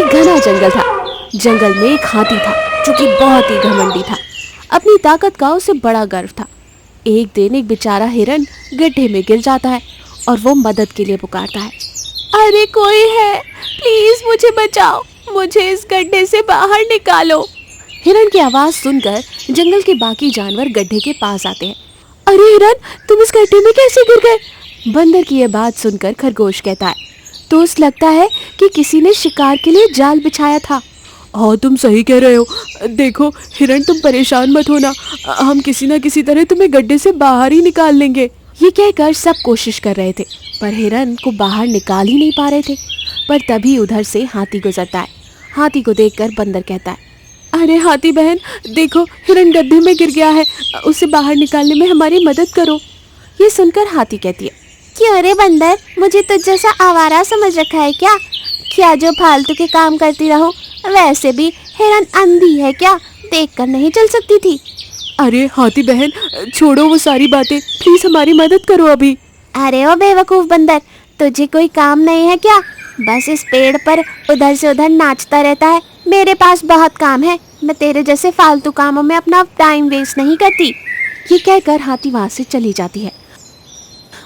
एक घना जंगल था। जंगल में एक हाथी था जो कि बहुत ही घमंडी था। अपनी ताकत का उसे बड़ा गर्व था। एक दिन एक बेचारा हिरन गड्ढे में गिर जाता है और वो मदद के लिए पुकारता है, अरे कोई है, प्लीज मुझे बचाओ, मुझे इस गड्ढे से बाहर निकालो। हिरन की आवाज सुनकर जंगल के बाकी जानवर गड्ढे के पास आते हैं। अरे हिरन, तुम इस गड्ढे में कैसे गिर गए? बंदर की यह बात सुनकर खरगोश कहता है, तो लगता है कि किसी ने शिकार के लिए जाल बिछाया था। हाँ, तुम सही कह रहे हो। देखो हिरन, तुम परेशान मत होना, हम किसी न किसी तरह तुम्हें गड्ढे से बाहर ही निकाल लेंगे। ये कहकर सब कोशिश कर रहे थे पर हिरन को बाहर निकाल ही नहीं पा रहे थे। पर तभी उधर से हाथी गुजरता है। हाथी को देखकर बंदर कहता है, अरे हाथी बहन, देखो हिरन गड्ढे में गिर गया है, उसे बाहर निकालने में हमारी मदद करो। ये सुनकर हाथी कहती है, क्यों रे बंदर, मुझे तुझ जैसा आवारा समझ रखा है क्या जो फालतू के काम करती रहो? वैसे भी हिरन अंधी है क्या, देखकर नहीं चल सकती थी? अरे हाथी बहन, छोड़ो वो सारी बातें, प्लीज हमारी मदद करो अभी। अरे ओ बेवकूफ बंदर, तुझे कोई काम नहीं है क्या? बस इस पेड़ पर उधर से उधर नाचता रहता है। मेरे पास बहुत काम है, मैं तेरे जैसे फालतू कामों में अपना टाइम वेस्ट नहीं करती। ये कहकर हाथी वहां से चली जाती है।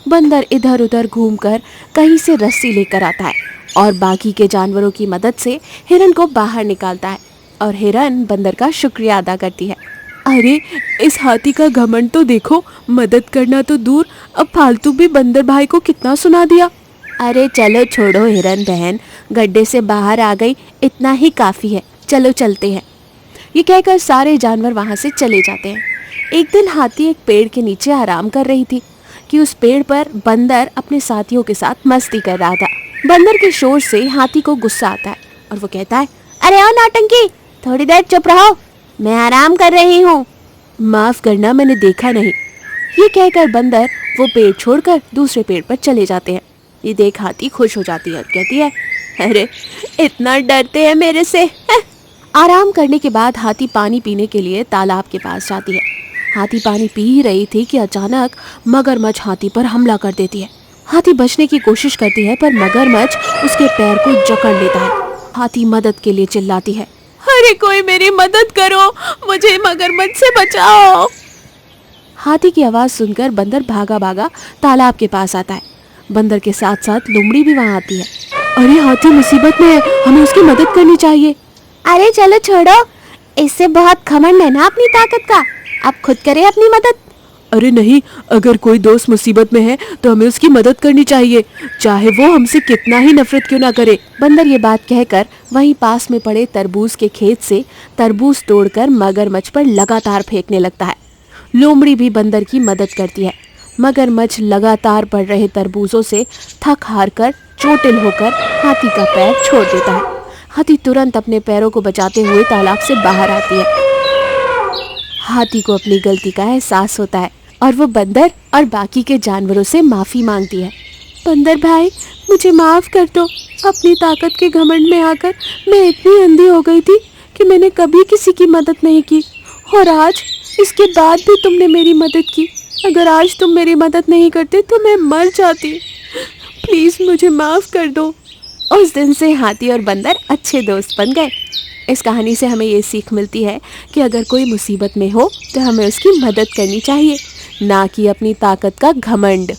बंदर इधर उधर घूमकर कहीं से रस्सी लेकर आता है और बाकी के जानवरों की मदद से हिरन को बाहर निकालता है और हिरन बंदर का शुक्रिया अदा करती है। अरे इस हाथी का घमंड तो देखो, मदद करना तो दूर, अब फालतू भी बंदर भाई को कितना सुना दिया। अरे चलो छोड़ो हिरन बहन, गड्ढे से बाहर आ गई, इतना ही काफ़ी है, चलो चलते हैं। ये कहकर सारे जानवर वहाँ से चले जाते हैं। एक दिन हाथी एक पेड़ के नीचे आराम कर रही थी कि उस पेड़ पर बंदर अपने साथियों के साथ मस्ती कर रहा था। बंदर के शोर से हाथी को गुस्सा आता है और वो कहता है, अरे ओ नौटंकी, थोड़ी देर चुप रहो, मैं आराम कर रही हूँ। माफ करना, मैंने देखा नहीं। ये कहकर बंदर वो पेड़ छोड़कर दूसरे पेड़ पर चले जाते हैं। ये देख हाथी खुश हो जाती है और कहती है, अरे इतना डरते हैं मेरे से? आराम करने के बाद हाथी पानी पीने के लिए तालाब के पास जाती है। हाथी पानी पी ही रही थी कि अचानक मगरमच्छ हाथी पर हमला कर देती है। हाथी बचने की कोशिश करती है पर मगरमच्छ उसके पैर को जकड़ लेता है। हाथी मदद के लिए चिल्लाती है, अरे कोई मेरी मदद करो, मुझे मगरमच्छ से बचाओ। हाथी की आवाज सुनकर बंदर भागा भागा तालाब के पास आता है। बंदर के साथ साथ लोमड़ी भी वहाँ आती है। अरे हाथी मुसीबत में है, हमें उसकी मदद करनी चाहिए। अरे चलो छोड़ो, इससे बहुत घमंड है ना अपनी ताकत का, आप खुद करें अपनी मदद। अरे नहीं, अगर कोई दोस्त मुसीबत में है तो हमें उसकी मदद करनी चाहिए, चाहे वो हमसे कितना ही नफरत क्यों ना करे। बंदर ये बात कहकर वहीं पास में पड़े तरबूज के खेत से तरबूज तोड़कर मगरमच्छ पर लगातार फेंकने लगता है। लोमड़ी भी बंदर की मदद करती है। मगरमच्छ लगातार पड़ रहे तरबूजों से थक हार कर चोटिल होकर हाथी का पैर छोड़ देता है। हाथी तुरंत अपने पैरों को बचाते हुए तालाब से बाहर आती है। हाथी को अपनी गलती का एहसास होता है और वो बंदर और बाकी के जानवरों से माफ़ी मांगती है। बंदर भाई, मुझे माफ़ कर दो, अपनी ताकत के घमंड में आकर मैं इतनी अंधी हो गई थी कि मैंने कभी किसी की मदद नहीं की, और आज इसके बाद भी तुमने मेरी मदद की। अगर आज तुम मेरी मदद नहीं करते तो मैं मर जाती, प्लीज़ मुझे माफ़ कर दो। उस दिन से हाथी और बंदर अच्छे दोस्त बन गए। इस कहानी से हमें ये सीख मिलती है कि अगर कोई मुसीबत में हो तो हमें उसकी मदद करनी चाहिए, ना कि अपनी ताकत का घमंड।